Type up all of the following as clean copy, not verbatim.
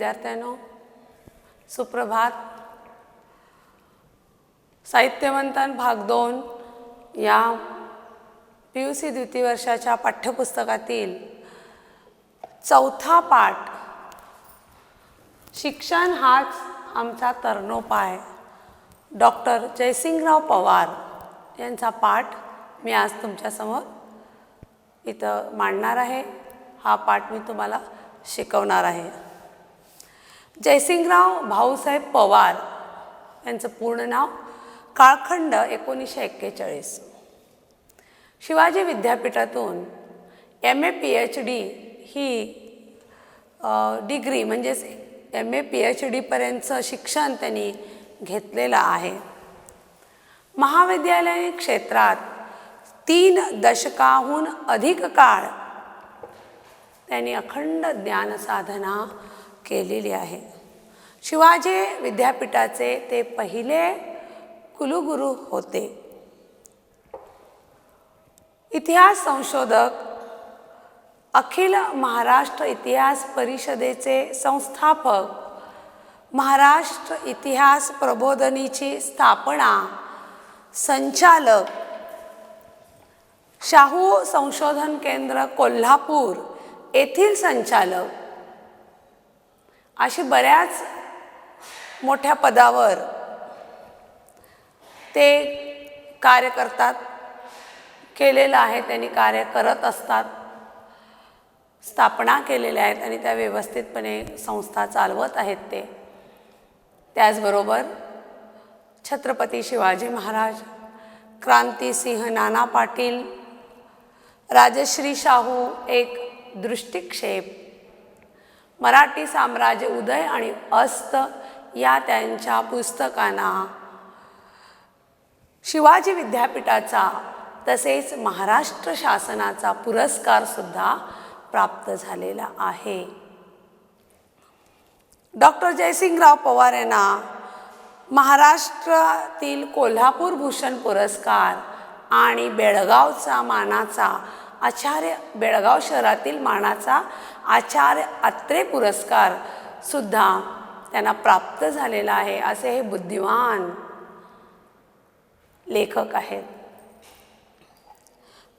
विद्यार्थ्यांनो, सुप्रभात. साहित्यमंथन भाग 2 या PUC द्वितीय वर्षाच्या पाठ्यपुस्तकातील चौथा पाठ शिक्षण हाच आमचा तरणोपाय डॉक्टर जयसिंगराव पवार यांचा पाठ मी आज तुमच्यासमोर इथं मांडणार आहे. हा पाठ मी तुम्हाला शिकवणार आहे. जयसिंगराव भाऊसाहेब पवार यांचं पूर्ण नाव, काळखंड 1941. शिवाजी विद्यापीठातून MA PhD ही डिग्री म्हणजेच MA PhD पर्यंतचं शिक्षण त्यांनी घेतलेलं आहे. महाविद्यालयीन क्षेत्रात 3 दशकाहून अधिक काळ त्यांनी अखंड ज्ञान साधना केलेली आहे. शिवाजी विद्यापीठाचे ते पहिले कुलगुरू होते. इतिहास संशोधक, अखिल महाराष्ट्र इतिहास परिषदेचे संस्थापक, महाराष्ट्र इतिहास प्रबोधिनीची स्थापना, संचालक, शाहू संशोधन केंद्र कोल्हापूर येथील संचालक, अशी बऱ्याच मोठ्या पदावर ते कार्य करतात, केलेलं आहे. त्यांनी कार्य करत असतात, स्थापना केलेल्या आहेत आणि त्या व्यवस्थितपणे संस्था चालवत आहेत ते. त्याचबरोबर छत्रपती शिवाजी महाराज, क्रांतिसिंह नाना पाटील, राजश्री शाहू एक दृष्टिक्षेप, मराठी साम्राज्य उदय आणि अस्त या त्यांच्या पुस्तकांना शिवाजी विद्यापीठाचा तसेच महाराष्ट्र शासनाचा पुरस्कार सुद्धा प्राप्त झालेला आहे. डॉक्टर जयसिंगराव पवार यांना महाराष्ट्रातील कोल्हापूर भूषण पुरस्कार आणि बेळगावचा मानाचा आचार्य, बेळगाव शहरातील मानाचा आचार्य अत्रे पुरस्कार सुद्धा त्यांना प्राप्त झालेला आहे. असे हे बुद्धिमान लेखक आहेत.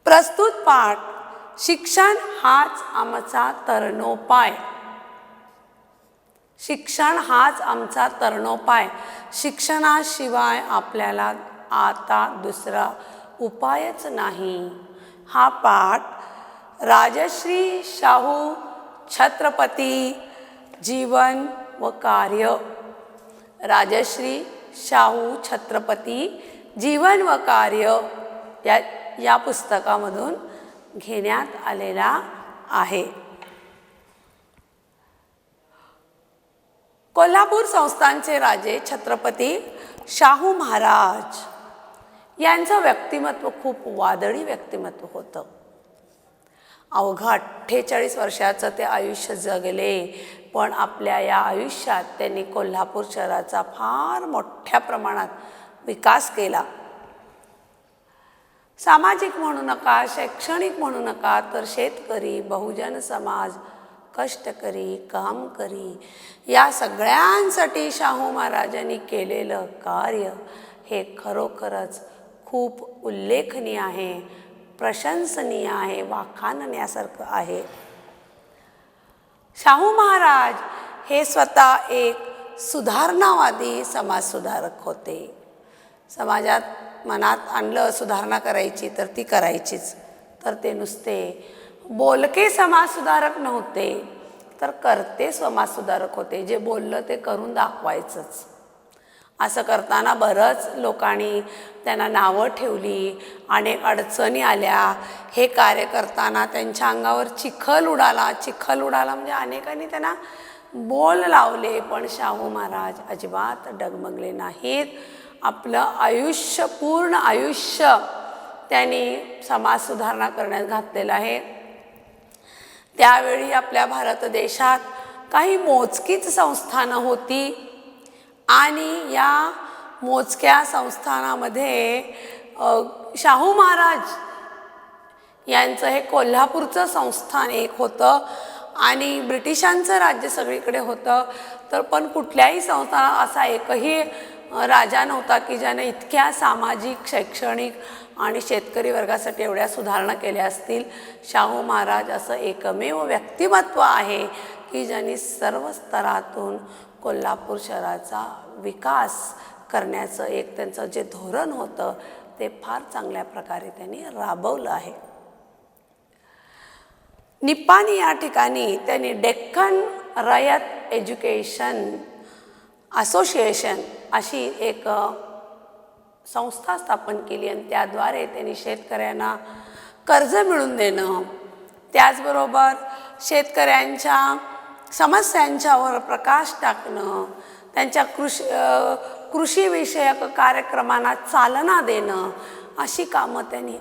प्रस्तुत पाठ शिक्षण हाच आमचा तरणोपाय. शिक्षण हाच आमचा तरणोपाय. शिक्षणाशिवाय आपल्याला आता दुसरा उपायच नाही. हा पाठ राजश्री शाहू छत्रपती जीवन व कार्य, राजश्री शाहू छत्रपती जीवन व कार्य या पुस्तकामधून घेण्यात आलेला आहे. कोल्हापूर संस्थानचे राजे छत्रपती शाहू महाराज यांचं व्यक्तिमत्व खूप वादळी व्यक्तिमत्व होतं. अवघा 48 वर्षाचं ते आयुष्य जगले, पण आपल्या या आयुष्यात त्यांनी कोल्हापूर शहराचा फार मोठ्या प्रमाणात विकास केला. सामाजिक म्हणू नका, शैक्षणिक म्हणू नका, तर शेतकरी, बहुजन समाज, कष्टकरी, कामकरी या सगळ्यांसाठी शाहू महाराजांनी केलेलं कार्य हे खरोखरच खूप उल्लेखनीय आहे, प्रशंसनीय आहे, वाखाणण्यासारखं आहे. शाहू महाराज हे स्वतः एक सुधारणावादी समाजसुधारक होते. समाजात मनात आणलं सुधारणा करायची तर ती करायचीच, तर ते नुसते बोलके समाजसुधारक नव्हते, तर करते समाजसुधारक होते. जे बोललं ते करून दाखवायचंच. असं करताना बरंच लोकांनी त्यांना नावं ठेवली, अनेक अडचणी आल्या. हे कार्य करताना त्यांच्या अंगावर चिखल उडाला म्हणजे अनेकांनी त्यांना बोल लावले, पण शाहू महाराज अजिबात डगमगले नाहीत. आपलं आयुष्य, पूर्ण आयुष्य त्यांनी समाजसुधारणा करण्यात घातलेलं आहे. त्यावेळी आपल्या भारत देशात काही मोजकीच संस्थानं होती आणि या मोजक्या संस्थानामध्ये शाहू महाराज यांचं हे कोल्हापूरचं संस्थान एक होतं आणि ब्रिटिशांचं राज्य सगळीकडे होतं, तर पण कुठल्याही संस्थानात असा एकही राजा नव्हता की ज्याने इतक्या सामाजिक, शैक्षणिक आणि शेतकरी वर्गासाठी एवढ्या सुधारणा केल्या असतील. शाहू महाराज असं एकमेव व्यक्तिमत्व आहे की ज्यांनी सर्व स्तरातून कोल्हापूर शहराचा विकास करण्याचं एक त्यांचं जे धोरण होतं ते फार चांगल्या प्रकारे त्यांनी राबवलं आहे. निपाणी या ठिकाणी त्यांनी डेक्कन रयत एज्युकेशन असोसिएशन अशी एक संस्था स्थापन केली आणि त्याद्वारे त्यांनी शेतकऱ्यांना कर्ज मिळवून देणं, त्याचबरोबर शेतकऱ्यांच्या समस्यांच्यावर प्रकाश टाकणं, त्यांच्या कृषीविषयक कार्यक्रमांना चालना देणं अशी कामं त्यांनी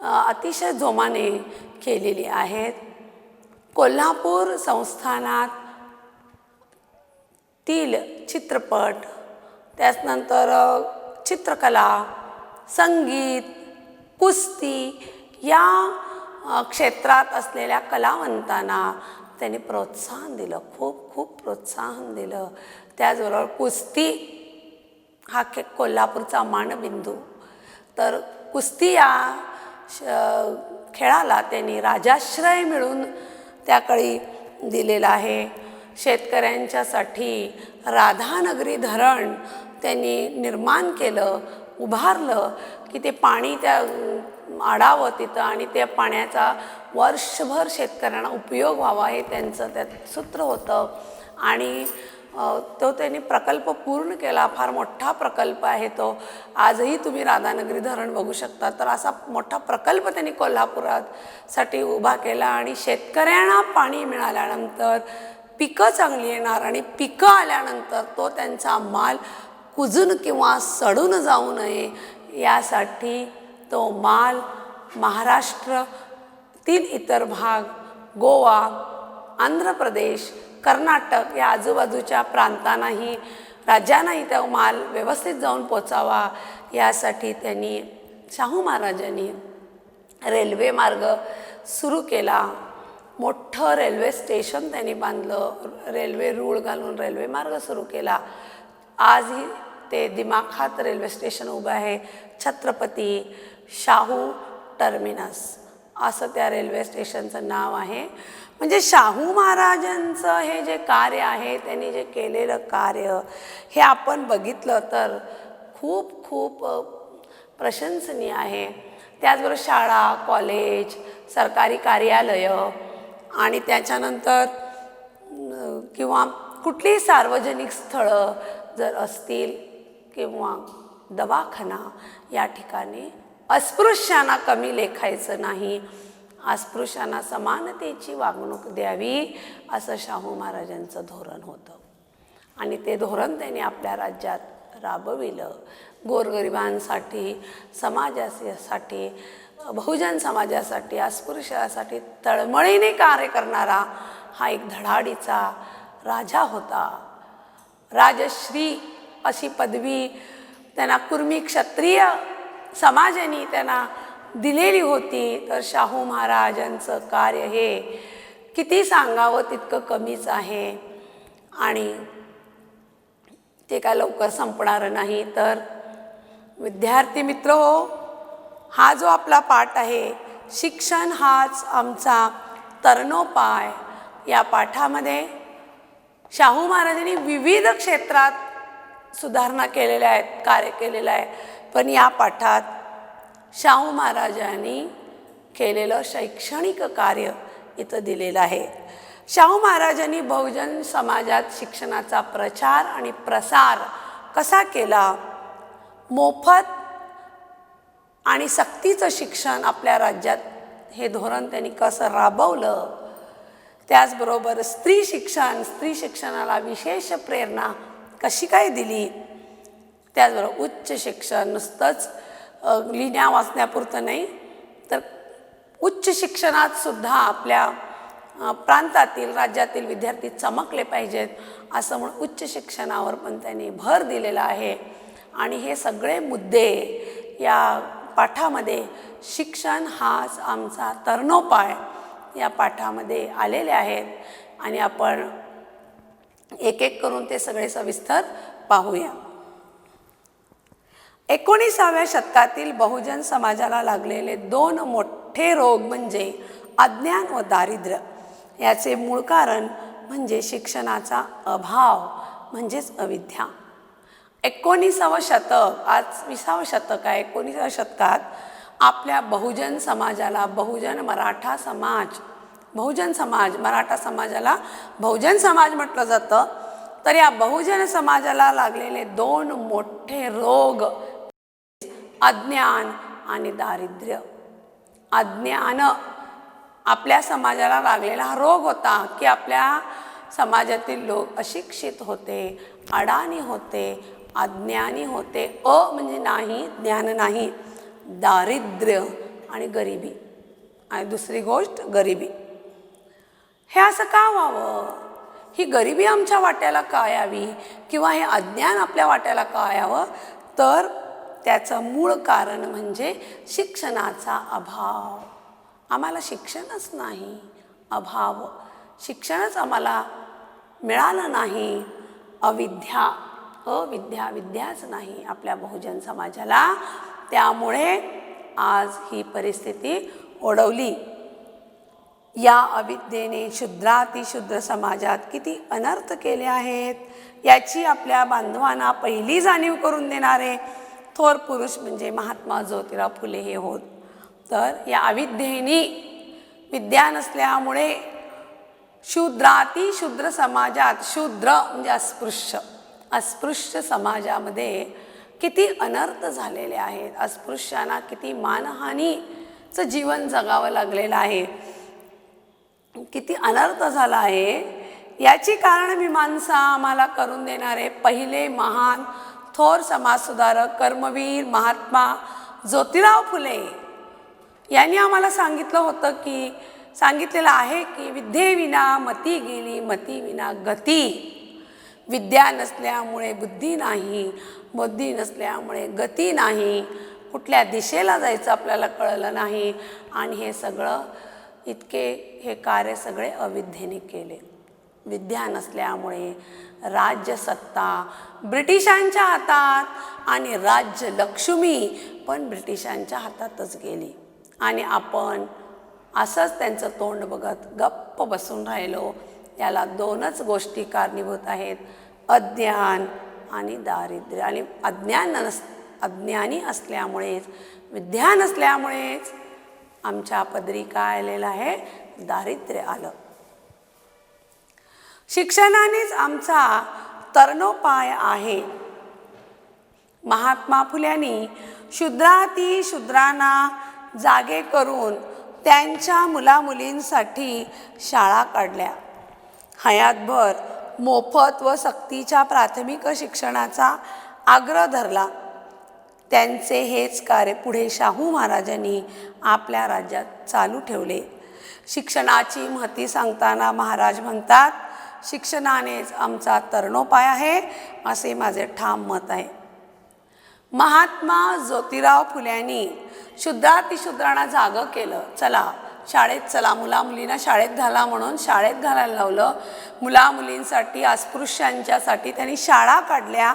अतिशय जोमाने केलेली आहेत. कोल्हापूर संस्थानात चित्रपट, त्यानंतर चित्रकला, संगीत, कुस्ती या क्षेत्रात असलेल्या कलावंतांना त्यांनी प्रोत्साहन दिलं, खूप प्रोत्साहन दिलं. त्याचबरोबर कुस्ती हा कोल्हापूरचा मानबिंदू, तर कुस्ती या खेळाला त्यांनी राजाश्रय मिळून त्याकाळी दिलेला आहे. शेतकऱ्यांच्यासाठी राधानगरी धरण त्यांनी निर्माण केलं, उभारलं की ते पाणी त्या आडावं तिथं आणि त्या पाण्याचा वर्षभर शेतकऱ्यांना उपयोग व्हावा हे त्यांचं त्यात सूत्र होतं. आणि तो त्यांनी प्रकल्प पूर्ण केला. फार मोठा प्रकल्प आहे तो. आजही तुम्ही राधानगरी धरण बघू शकता. तर असा मोठा प्रकल्प त्यांनी कोल्हापुरासाठी उभा केला आणि शेतकऱ्यांना पाणी मिळाल्यानंतर पिकं चांगली येणार आणि पिकं आल्यानंतर तो त्यांचा माल कुजून किंवा सडून जाऊ नये यासाठी तो माल महाराष्ट्रातील इतर भाग, गोवा, आंध्र प्रदेश, कर्नाटक या आजूबाजूच्या प्रांतांनाही, राज्यांनाही तो माल व्यवस्थित जाऊन पोचावा यासाठी त्यांनी, शाहू महाराजांनी रेल्वे मार्ग सुरू केला. मोठं रेल्वे स्टेशन त्यांनी बांधलं, रेल्वे रूळ घालून रेल्वे मार्ग सुरू केला. आजही ते दिमाखात रेल्वे स्टेशन उभं आहे. छत्रपती शाहू टर्मिनस असं त्या रेल्वे स्टेशनचं नाव आहे. म्हणजे शाहू महाराजांचं हे जे कार्य आहे, त्यांनी जे केलेलं कार्य हे आपण बघितलं तर खूप प्रशंसनीय आहे. त्याचबरोबर शाळा, कॉलेज, सरकारी कार्यालयं आणि त्याच्यानंतर किंवा कुठलीही सार्वजनिक स्थळं जर असतील किंवा दवाखाना, या ठिकाणी अस्पृश्यांना कमी लेखायचं नाही, अस्पृश्यांना समानतेची वागणूक द्यावी असं शाहू महाराजांचं धोरण होतं. आणि ते धोरण त्यांनी आपल्या राज्यात राबविलं. गोरगरिबांसाठी, समाजासाठी, बहुजन समाजासाठी, अस्पृश्यासाठी तळमळीने कार्य करणारा हा एक धडाडीचा राजा होता. राजश्री अशी पदवी त्यांना कुर्मी क्षत्रिय समाजाने त्यांना दिलेली होती. तर शाहू महाराजांचं कार्य हे किती सांगावं तितकं कमीच आहे आणि ते काय लवकर संपणार नाही. तर विद्यार्थी मित्र हो, हा जो आपला पाठ आहे, शिक्षण हाच आमचा तरणोपाय, या पाठामध्ये शाहू महाराजांनी विविध क्षेत्रात सुधारणा केलेल्या आहेत, कार्य केलेलं आहे. पण या पाठात शाहू महाराजांनी केलेलं शैक्षणिक कार्य इथं दिलेलं आहे. शाहू महाराजांनी बहुजन समाजात शिक्षणाचा प्रचार आणि प्रसार कसा केला, मोफत आणि सक्तीचं शिक्षण आपल्या राज्यात हे धोरण त्यांनी कसं राबवलं, त्याचबरोबर स्त्री शिक्षणाला विशेष प्रेरणा कशी काय दिली, त्याचबरोबर उच्च शिक्षण नुसतंच लिहिण्या वाचण्यापुरतं नाही, तर उच्च शिक्षणात सुद्धा आपल्या प्रांतातील, राज्यातील विद्यार्थी चमकले पाहिजेत असं म्हणून उच्च शिक्षणावर पण त्यांनी भर दिलेला आहे. आणि हे सगळे मुद्दे या पाठामध्ये शिक्षण हाच आमचा तरणोपाय या पाठामध्ये आलेले आहेत आणि आपण एक एक करून ते सगळे सविस्तर पाहूया. 19व्या शतकातील बहुजन समाजाला लागलेले 2 मोठे रोग म्हणजे अज्ञान व दारिद्र्य. याचे मूळ कारण म्हणजे शिक्षणाचा अभाव म्हणजेच अविद्या. 19वं शतक, आज 20वं शतक आहे. 19व्या शतकात आपल्या बहुजन समाजाला, मराठा समाजाला बहुजन समाज म्हटलं जातं. तर या बहुजन समाजाला लागलेले 2 मोठे रोग अज्ञान आणि दारिद्र्य. अज्ञान आपल्या समाजाला लागलेला हा रोग होता की आपल्या समाजातील लोक अशिक्षित होते, अडाणी होते, अज्ञानी होते. म्हणजे नाही, ज्ञान नाही. दारिद्र्य आणि गरिबी. आणि दुसरी गोष्ट गरिबी. हे असं का व्हावं? ही गरिबी आमच्या वाट्याला का यावी किंवा हे अज्ञान आपल्या वाट्याला का यावं? तर त्याचं मूळ कारण म्हणजे शिक्षणाचा अभाव. आम्हाला शिक्षणच नाही, अभाव. शिक्षणच आम्हाला मिळालं नाही. विद्याच नाही आपल्या बहुजन समाजाला. त्यामुळे आज ही परिस्थिती ओढवली. या अविद्येने शूद्रातिशूद्र समाजात किती अनर्थ केले आहेत याची आपल्या बांधवांना पहिली जाणीव करून देणारे थोर पुरुष म्हणजे महात्मा ज्योतिराव फुले हे होत. तर या अविद्येने, विद्या नसल्यामुळे शूद्रातिशूद्र समाजात, शूद्र म्हणजे अस्पृश्य समाजामध्ये किती अनर्थ झालेले आहेत. अस्पृश्यांना किती मानहानीचं जीवन जगावं लागलेलं आहे, किती अनर्थ झाला आहे. याची कारणमीमांसा आम्हाला करून देणारे पहिले महान थोर समाजसुधारक, कर्मवीर महात्मा ज्योतिराव फुले यांनी आम्हाला सांगितलेलं आहे की विद्येविना मती गेली, मतीविना गती. विद्या नसल्यामुळे बुद्धी नाही, बुद्धी नसल्यामुळे गती नाही. कुठल्या दिशेला जायचं आपल्याला कळलं नाही. आणि हे कार्य सगळे अविद्येने केले. विद्या नसल्यामुळे राज्यसत्ता ब्रिटिशांच्या हातात आणि राज्य लक्ष्मी पण ब्रिटिशांच्या हातातच गेली. आणि आपण असंच त्यांचं तोंड बघत गप्प बसून राहिलो. याला 2च गोष्टी कारणीभूत आहेत, अज्ञान आणि दारिद्र्य. आणि अज्ञानी असल्यामुळेच, विद्या नसल्यामुळेच आमच्या पदरी काय आलेलं आहे? दारिद्र्य आलं. शिक्षणानेच आमचा तरणोपाय आहे. महात्मा फुल्यांनी शूद्रांना जागे करून त्यांच्या मुलामुलींसाठी शाळा काढल्या. हयातभर मोफत व सक्तीच्या प्राथमिक शिक्षणाचा आग्रह धरला. त्यांचे हेच कार्य पुढे शाहू महाराजांनी आपल्या राज्यात चालू ठेवले. शिक्षणाची महती सांगताना महाराज म्हणतात, शिक्षणानेच आमचा तरणोपाय आहे असे माझे ठाम मत आहे. महात्मा ज्योतिराव फुल्यांनी शूद्रातिशूद्रांना जागं केलं. चला शाळेत चला, मुलामुलींना शाळेत घाला म्हणून शाळेत घालायला लावलं. मुलामुलींसाठी, अस्पृश्यांच्यासाठी त्यांनी शाळा काढल्या.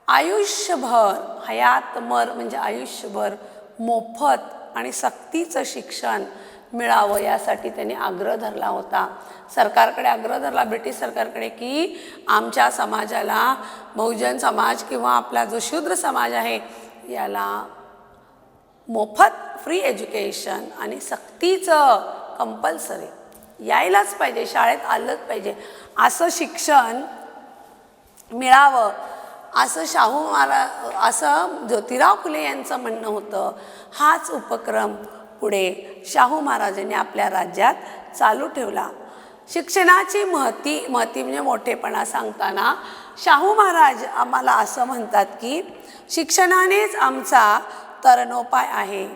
आयुष्यभर, हयातभर म्हणजे आयुष्यभर मोफत आणि सक्तीचं शिक्षण मिळावं यासाठी त्यांनी आग्रह धरला होता. सरकारकडे आग्रह धरला, ब्रिटिश सरकारकडे, की आमच्या समाजाला, बहुजन समाज किंवा आपला जो शूद्र समाज आहे याला मोफत फ्री एज्युकेशन आणि सक्तीचं कंपल्सरी यायलाच पाहिजे, शाळेत आलंच पाहिजे, असं शिक्षण मिळावं असं असं ज्योतिराव फुले यांचं म्हणणं होतं. हाच उपक्रम पुढे शाहू महाराजांनी आपल्या राज्यात चालू ठेवला. शिक्षणाची महती म्हणजे मोठेपणा सांगताना शाहू महाराज आम्हाला असं म्हणतात की शिक्षणानेच आमचा तरणोपाय आहे.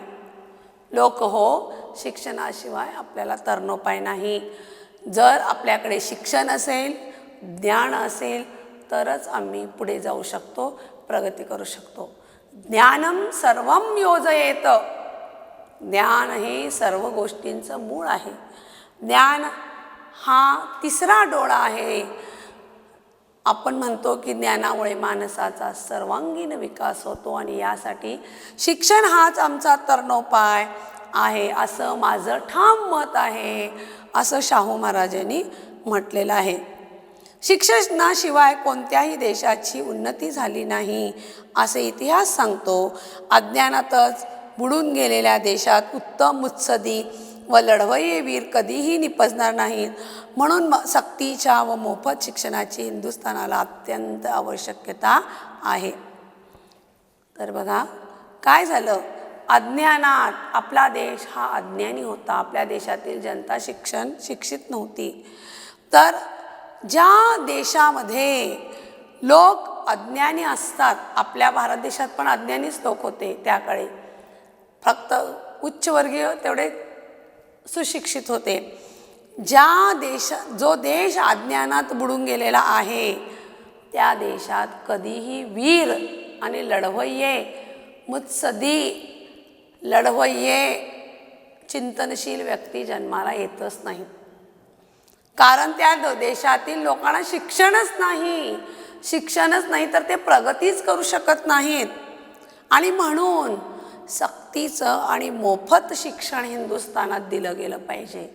लोक हो, शिक्षणाशिवाय आपल्याला तरणोपाय नाही. जर आपल्याकडे शिक्षण असेल, ज्ञान असेल तरच आम्ही पुढे जाऊ शकतो, प्रगती करू शकतो. ज्ञानम सर्वम योजयेत. ज्ञान हे सर्व गोष्टींचं मूळ आहे. ज्ञान हा तिसरा डोळा आहे. आपण म्हणतो की ज्ञानामुळे माणसाचा सर्वांगीण विकास होतो आणि यासाठी शिक्षण हाच आमचा तरणोपाय आहे असं माझं ठाम मत आहे, असं शाहू महाराजांनी म्हटलेलं आहे. शिक्षणाशिवाय कोणत्याही देशाची उन्नती झाली नाही असे इतिहास सांगतो. अज्ञानातच बुडून गेलेल्या देशात उत्तम मुत्सदी व लढवय्ये वीर कधीही निपजणार नाहीत. म्हणून सक्तीच्या व मोफत शिक्षणाची हिंदुस्थानाला अत्यंत आवश्यकता आहे. तर बघा काय झालं, अज्ञानात आपला देश हा अज्ञानी होता. आपल्या देशातील जनता शिक्षित नव्हती. तर ज्या देशामध्ये लोक अज्ञानी असतात, आपल्या भारत देशात पण अज्ञानीच लोक होते त्याकाळी, फक्त उच्चवर्गीय तेवढे सुशिक्षित होते. जो देश अज्ञानात बुडून गेलेला आहे त्या देशात कधीही वीर आणि लढवय्ये, मुत्सदी लढवय्ये, चिंतनशील व्यक्ती जन्माला येतच नाही. कारण त्या देशातील लोकांना शिक्षणच नाही तर ते प्रगतीच करू शकत नाहीत. आणि म्हणून सक्तीचं आणि मोफत शिक्षण हिंदुस्थानात दिलं गेलं पाहिजे.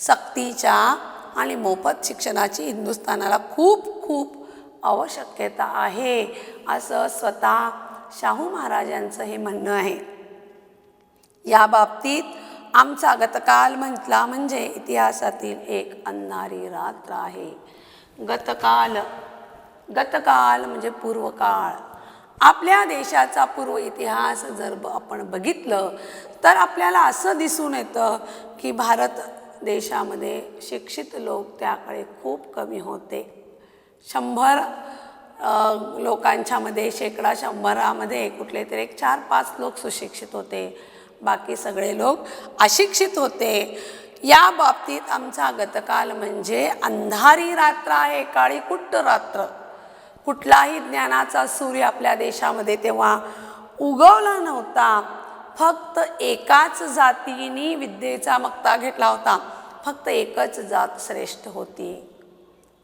सक्तीच्या आणि मोफत शिक्षणाची हिंदुस्थानाला खूप खूप आवश्यकता आहे असं स्वतः शाहू महाराजांचं हे म्हणणं आहे. या बाबतीत आमचा गतकाल म्हटला म्हणजे इतिहासातील एक अंधारी रात्र आहे. गतकाल म्हणजे पूर्वकाळ. आपल्या देशाचा पूर्व इतिहास जर आपण बघितलं तर आपल्याला असं दिसून येतं की भारत देशामध्ये शिक्षित लोक त्याकडे खूप कमी होते. 100 लोकांच्यामध्ये शेकडा 100मध्ये कुठले तरी 4-5 लोक सुशिक्षित होते, बाकी सगळे लोक अशिक्षित होते. या बाबतीत आमचा गतकाल म्हणजे अंधारी रात्र आहे, काळी कुट्ट रात्र. कुठलाही ज्ञानाचा सूर्य आपल्या देशामध्ये तेव्हा उगवला नव्हता. फक्त एकाच जातीने विद्येचा मक्ता घेतला होता. फक्त एकच जात श्रेष्ठ होती,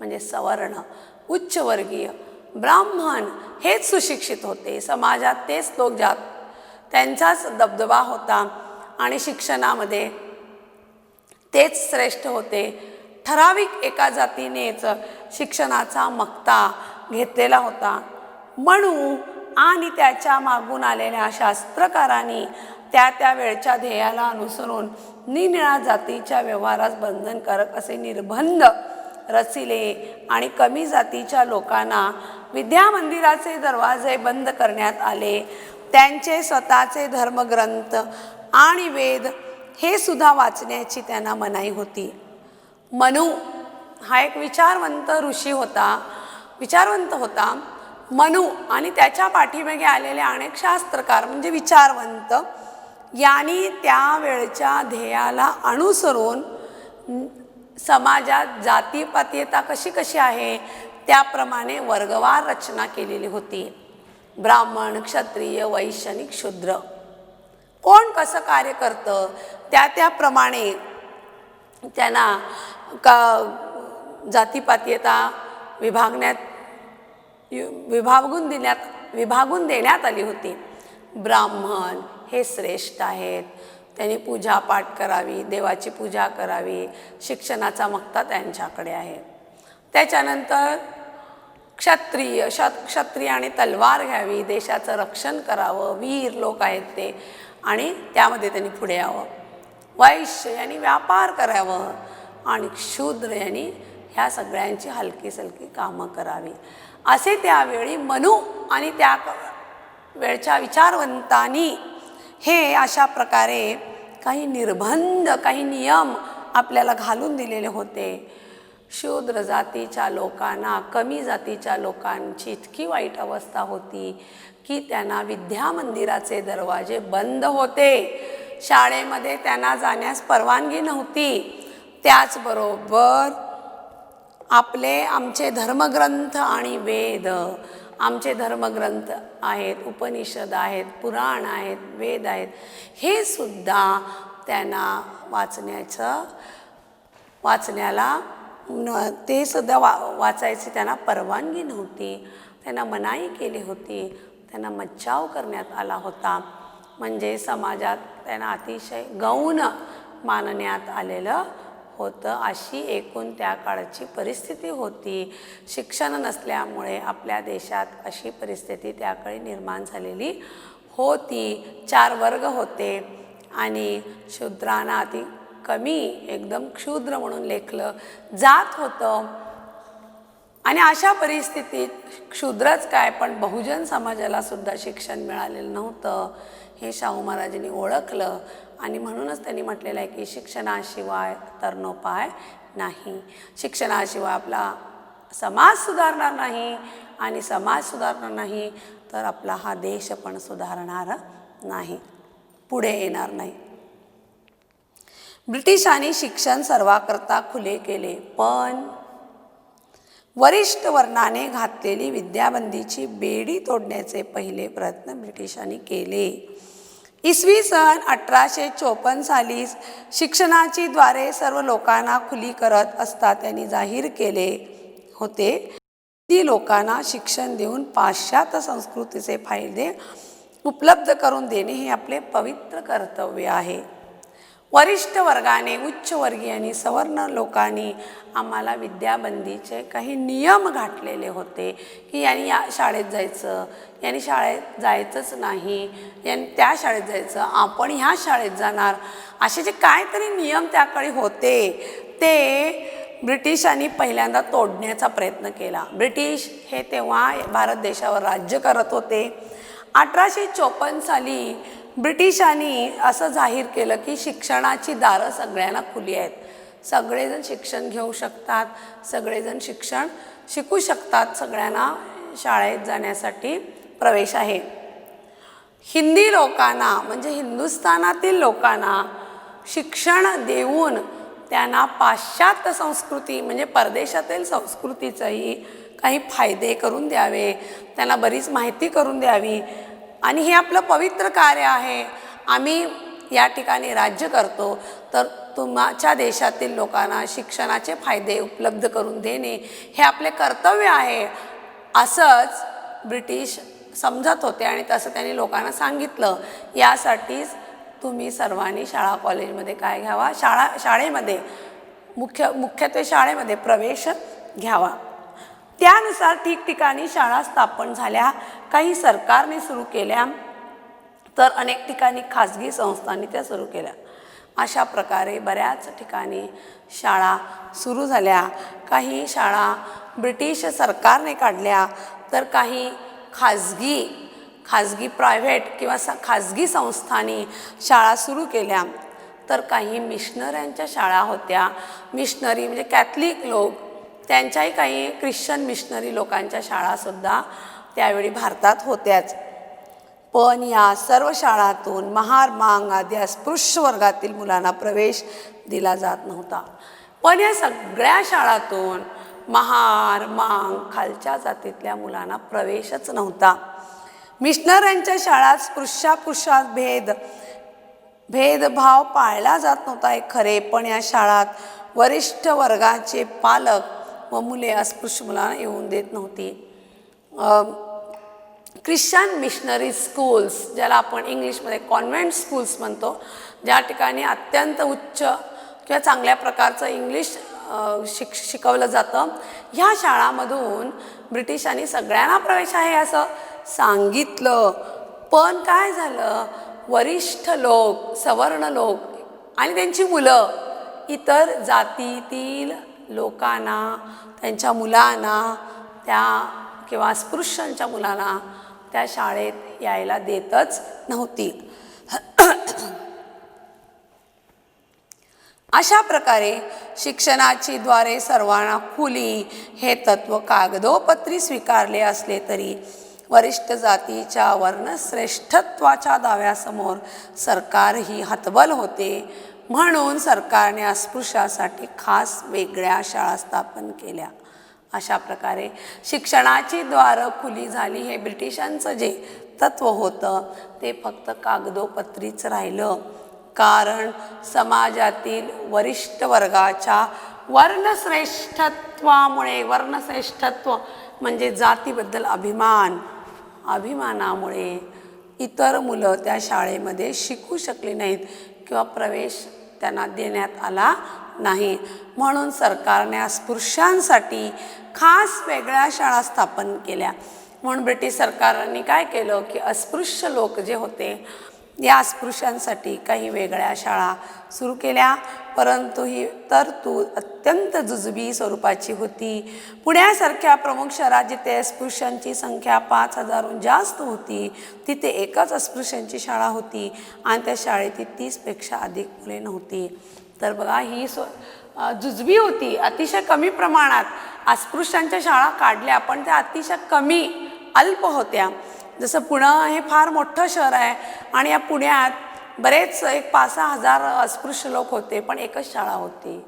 म्हणजे सवर्ण, उच्चवर्गीय, ब्राह्मण हेच सुशिक्षित होते. समाजात तेच लोक जात, त्यांचाच दबदबा होता आणि शिक्षणामध्ये तेच श्रेष्ठ होते. ठराविक एका जातीनेच शिक्षणाचा मक्ता घेतलेला होता. म्हणू आणि त्याच्या मागून आलेल्या शास्त्रकारांनी त्या वेळच्या ध्येयाला अनुसरून निनिळ्या जातीच्या व्यवहारास बंधनकारक असे निर्बंध रचिले आणि कमी जातीच्या लोकांना विद्यामंदिराचे दरवाजे बंद करण्यात आले. त्यांचे स्वतःचे धर्मग्रंथ आणि वेद हे सुद्धा वाचण्याची त्यांना मनाई होती. मनू हा एक विचारवंत होता. मनू आणि त्याच्या पाठीमागे आलेले अनेक शास्त्रकार म्हणजे विचारवंत यांनी त्यावेळच्या ध्येयाला अनुसरून समाजात जातीपातीयता कशी आहे त्याप्रमाणे वर्गवार रचना केलेली होती. ब्राह्मण, क्षत्रिय, वैश्य आणि शूद्र कोण कसं कार्य करतं त्याप्रमाणे त्यांना जातीपातीयता विभागून देण्यात आली होती. ब्राह्मण हे श्रेष्ठ आहेत, त्यांनी पूजापाठ करावी, देवाची पूजा करावी, शिक्षणाचा मक्ता त्यांच्याकडे आहे. त्याच्यानंतर क्षत्रिय आणि तलवार घ्यावी, देशाचं रक्षण करावं, वीर लोक आहेत ते, आणि त्यामध्ये त्यांनी पुढे यावं. वैश्य यांनी व्यापार करावं आणि शूद्र यांनी ह्या सगळ्यांची हलकी सलकी कामं करावी, असे त्यावेळी मनू आणि त्या वेळच्या विचारवंतांनी हे अशा प्रकारे काही निर्बंध, काही नियम आपल्याला घालून दिलेले होते. शूद्र जातीच्या लोकांना, कमी जातीच्या लोकांची इतकी वाईट अवस्था होती की त्यांना विद्यामंदिराचे दरवाजे बंद होते. शाळेमध्ये त्यांना जाण्यास परवानगी नव्हती. त्याचबरोबर आमचे धर्मग्रंथ आणि वेद आमचे धर्मग्रंथ आहेत, उपनिषद आहेत, पुराण आहेत, वेद आहेत, हे सुद्धा त्यांना वाचण्याला ते सुद्धा वाचायची त्यांना परवानगी नव्हती. त्यांना मनाई केली होती, त्यांना मज्जाव करण्यात आला होता. म्हणजे समाजात त्यांना अतिशय गौण मानण्यात आलेलं होतं. अशी एकूण त्या काळची परिस्थिती होती. शिक्षण नसल्यामुळे आपल्या देशात अशी परिस्थिती त्याकाळी निर्माण झालेली होती. 4 वर्ग होते आणि शूद्रांना अति कमी, एकदम क्षुद्र म्हणून लेखलं जात होतं. आणि अशा परिस्थितीत क्षुद्रच काय, पण बहुजन समाजाला सुद्धा शिक्षण मिळालेलं नव्हतं हे शाहू महाराजांनी ओळखलं. आणि म्हणूनच त्यांनी म्हटलेलं आहे की शिक्षणाशिवाय तरणोपाय नाही. शिक्षणाशिवाय आपला समाज सुधारणार नाही, आणि समाज सुधारणार नाही तर आपला हा देश पण सुधारणार नाही, पुढे येणार नाही. ब्रिटिशांनी शिक्षण सर्वांकरता खुले केले, पण वरिष्ठ वर्णाने घातलेली विद्याबंदीची बेडी तोडण्याचे पहिले प्रयत्न ब्रिटिशांनी केले. इसवी सन 1854 साली शिक्षणाची द्वारे सर्व लोकांना खुली करत असता त्यांनी जाहीर केले होते की लोकांना शिक्षण देऊन पाश्चात्य संस्कृतीचे फायदे उपलब्ध करून देणे हे आपले पवित्र कर्तव्य आहे. वरिष्ठ वर्गाने, उच्चवर्गीय आणि सवर्ण लोकांनी आम्हाला विद्याबंदीचे काही नियम घातलेले होते की यांनी या शाळेत जायचं, यांनी शाळेत जायचंच नाही, यांनी त्या शाळेत जायचं, आपण ह्या शाळेत जाणार, असे जे काहीतरी नियम त्याकाळी होते ते ब्रिटिशांनी पहिल्यांदा तोडण्याचा प्रयत्न केला. ब्रिटिश हे तेव्हा भारत देशावर राज्य करत होते. 1854 साली ब्रिटिशांनी असं जाहीर केलं की शिक्षणाची दारं सगळ्यांना खुली आहेत, सगळेजण शिक्षण घेऊ शकतात, सगळेजण शिक्षण शिकू शकतात, सगळ्यांना शाळेत जाण्यासाठी प्रवेश आहे. हिंदी लोकांना म्हणजे हिंदुस्थानातील लोकांना शिक्षण देऊन त्यांना पाश्चात्य संस्कृती म्हणजे परदेशातील संस्कृतीचाही काही फायदे करून द्यावे, त्यांना बरीच माहिती करून द्यावी. आणि हे आपलं पवित्र कार्य आहे. आम्ही या ठिकाणी राज्य करतो तर तुमच्या देशातील लोकांना शिक्षणाचे फायदे उपलब्ध करून देणे हे आपले कर्तव्य आहे, असंच ब्रिटिश समजत होते. आणि तसं त्यांनी लोकांना सांगितलं. यासाठीच तुम्ही सर्वांनी शाळा कॉलेजमध्ये काय घ्यावा, शाळेमध्ये मुख्यत्वे शाळेमध्ये प्रवेश घ्यावा. त्यानुसार ठिकठिकाणी शाळा स्थापन झाल्या. काही सरकारने सुरू केल्या तर अनेक ठिकाणी खाजगी संस्थांनी त्या सुरू केल्या. अशा प्रकारे बऱ्याच ठिकाणी शाळा सुरू झाल्या. काही शाळा ब्रिटिश सरकारने काढल्या तर काही खाजगी प्रायव्हेट किंवा खाजगी संस्थांनी शाळा सुरू केल्या. तर काही मिशनऱ्यांच्या शाळा होत्या. मिशनरी म्हणजे कॅथलिक लोक, त्यांच्याही काही ख्रिश्चन मिशनरी लोकांच्या शाळासुद्धा त्यावेळी भारतात होत्याच. पण या सर्व शाळांतून महार, मांग आदी अस्पृश्य वर्गातील मुलांना प्रवेश दिला जात नव्हता. पण या सगळ्या शाळांतून महार, मांग, खालच्या जातीतल्या मुलांना प्रवेशच नव्हता. मिशनऱ्यांच्या शाळात स्पृश्यापुरुषात भेदभाव पाळला जात नव्हता हे खरे, पण या शाळात वरिष्ठ वर्गाचे पालक व मुले अस्पृश्य मुलांना येऊन देत नव्हती. ख्रिश्चन मिशनरी स्कूल्स, ज्याला आपण इंग्लिशमध्ये कॉन्व्हेंट स्कूल्स म्हणतो, ज्या ठिकाणी अत्यंत उच्च किंवा चांगल्या प्रकारचं इंग्लिश शिकवलं जातं, ह्या शाळांमधून ब्रिटिशांनी सगळ्यांना प्रवेश आहे असं सांगितलं. पण काय झालं, वरिष्ठ लोक, सवर्ण लोक आणि त्यांची मुलं इतर जातीतील लोकांना, त्यांच्या मुलांना त्या किंवा अस्पृश्यांच्या मुलांना त्या शाळेत यायला देतच नव्हती. अशा प्रकारे शिक्षणाची द्वारे सर्वांना खुली हे तत्त्व कागदोपत्री स्वीकारले असले तरी वरिष्ठ जातीच्या वर्णश्रेष्ठत्वाच्या दाव्यासमोर सरकारही हतबल होते. म्हणून सरकारने अस्पृश्यासाठी खास वेगळ्या शाळा स्थापन केल्या. अशा प्रकारे शिक्षणाची द्वारं खुली झाली. हे ब्रिटिशांचं जे तत्त्व होतं ते फक्त कागदोपत्रीच राहिलं, कारण समाजातील वरिष्ठ वर्गाच्या वर्णश्रेष्ठत्वामुळे, वर्णश्रेष्ठत्व म्हणजे जातीबद्दल अभिमानामुळे इतर मुलं त्या शाळेमध्ये शिकू शकली नाहीत किंवा प्रवेश त्यांना देण्यात आला नाही. म्हणून सरकारने अस्पृश्यांसाठी खास वेगळ्या शाळा स्थापन केल्या. म्हणून ब्रिटिश सरकारने काय केलं की अस्पृश्य लोक जे होते या अस्पृश्यांसाठी काही वेगळ्या शाळा सुरू केल्या, परंतु ही तरतूद अत्यंत जुजबी स्वरूपाची होती. पुण्यासारख्या प्रमुख शहरात जिथे अस्पृश्यांची संख्या 5,000हून जास्त होती तिथे एकच अस्पृश्यांची शाळा होती आणि त्या शाळेत 30पेक्षा अधिक मुले नव्हती. तर बघा ही जुजबी होती, अतिशय कमी प्रमाणात अस्पृश्यांच्या शाळा काढल्या, पण त्या अतिशय कमी अल्प होत्या. जसं पुणे हे फार मोठं शहर आहे आणि या पुण्यात बरेच 5-6 हजार अस्पृश्य लोक होते, पण एकच शाळा होती.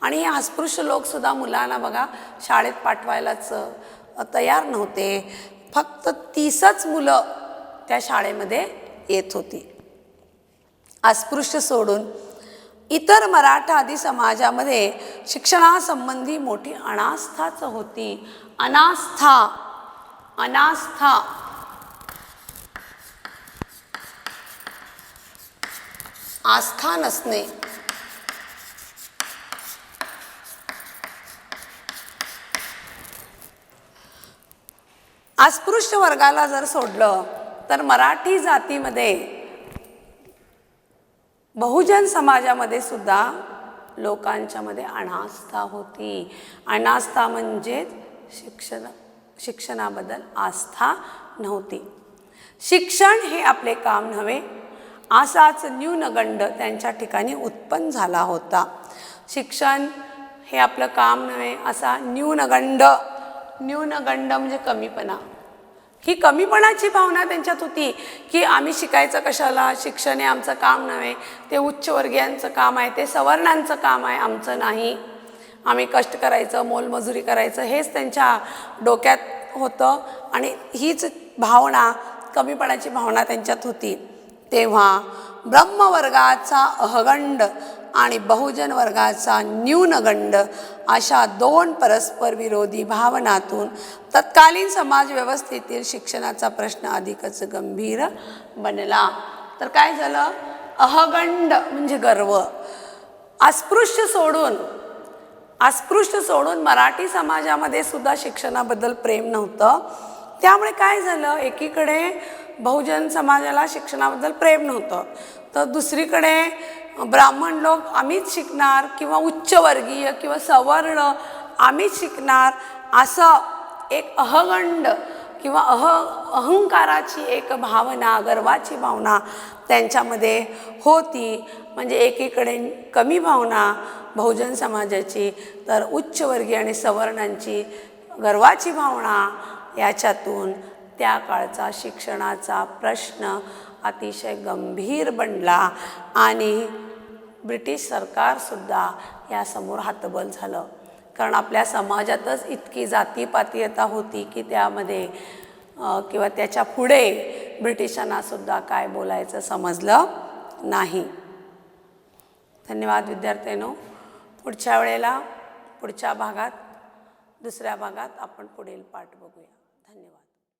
आणि हे अस्पृश्य लोकसुद्धा मुलांना बघा शाळेत पाठवायलाच तयार नव्हते. फक्त 30च मुलं त्या शाळेमध्ये येत होती. अस्पृश्य सोडून इतर मराठा आदी समाजामध्ये शिक्षणासंबंधी मोठी अनास्थाच होती. आस्था नसणे. अस्पृश्य वर्गाला जर सोडलं तर मराठी जातीमध्ये बहुजन समाजामध्ये सुद्धा लोकांच्यामध्ये अनास्था होती. अनास्था म्हणजे शिक्षणाबद्दल आस्था नव्हती. शिक्षण हे आपले काम नव्हे असाच न्यूनगंड त्यांच्या ठिकाणी उत्पन्न झाला होता. शिक्षण हे आपलं काम नव्हे असा न्यूनगंड म्हणजे कमीपणा. ही कमीपणाची भावना त्यांच्यात होती की आम्ही शिकायचं कशाला, शिक्षण हे आमचं काम नव्हे, ते उच्चवर्गीयांचं काम आहे, ते सवर्णांचं काम आहे, आमचं नाही. आम्ही कष्ट करायचं, मोलमजुरी करायचं हेच त्यांच्या डोक्यात होतं आणि हीच भावना, कमीपणाची भावना त्यांच्यात होती. तेव्हा ब्रह्मवर्गाचा अहगंड आणि बहुजन वर्गाचा न्यूनगंड अशा दोन परस्पर विरोधी भावनातून तत्कालीन समाज व्यवस्थेतील शिक्षणाचा प्रश्न अधिकच गंभीर बनला. तर काय झालं? अहगंड म्हणजे गर्व. अस्पृश्य सोडून मराठी समाजामध्ये सुद्धा शिक्षणाबद्दल प्रेम नव्हतं. त्यामुळे काय झालं, एकीकडे बहुजन समाजाला शिक्षणाबद्दल प्रेम नव्हतं, तर दुसरीकडे ब्राह्मण लोक आम्हीच शिकणार किंवा उच्चवर्गीय किंवा सवर्ण आम्हीच शिकणार असं एक अहगंड किंवा अहंकाराची एक भावना, गर्वाची भावना त्यांच्यामध्ये होती. म्हणजे एकीकडे कमी भावना बहुजन समाजाची, तर उच्चवर्गीय आणि सवर्णांची गर्वाची भावना. याच्यातून त्या काळचा शिक्षणाचा प्रश्न अतिशय गंभीर बनला आणि ब्रिटिश सरकारसुद्धा यासमोर हतबल झालं. कारण आपल्या समाजातच इतकी जातीपातीयता होती की त्यामध्ये किंवा त्याच्या पुढे ब्रिटिशांनासुद्धा काय बोलायचं समजलं नाही. धन्यवाद विद्यार्थ्यांनो. पुढच्या वेळेला पुढच्या भागात, दुसऱ्या भागात आपण पुढील पाठ बघूया. धन्यवाद.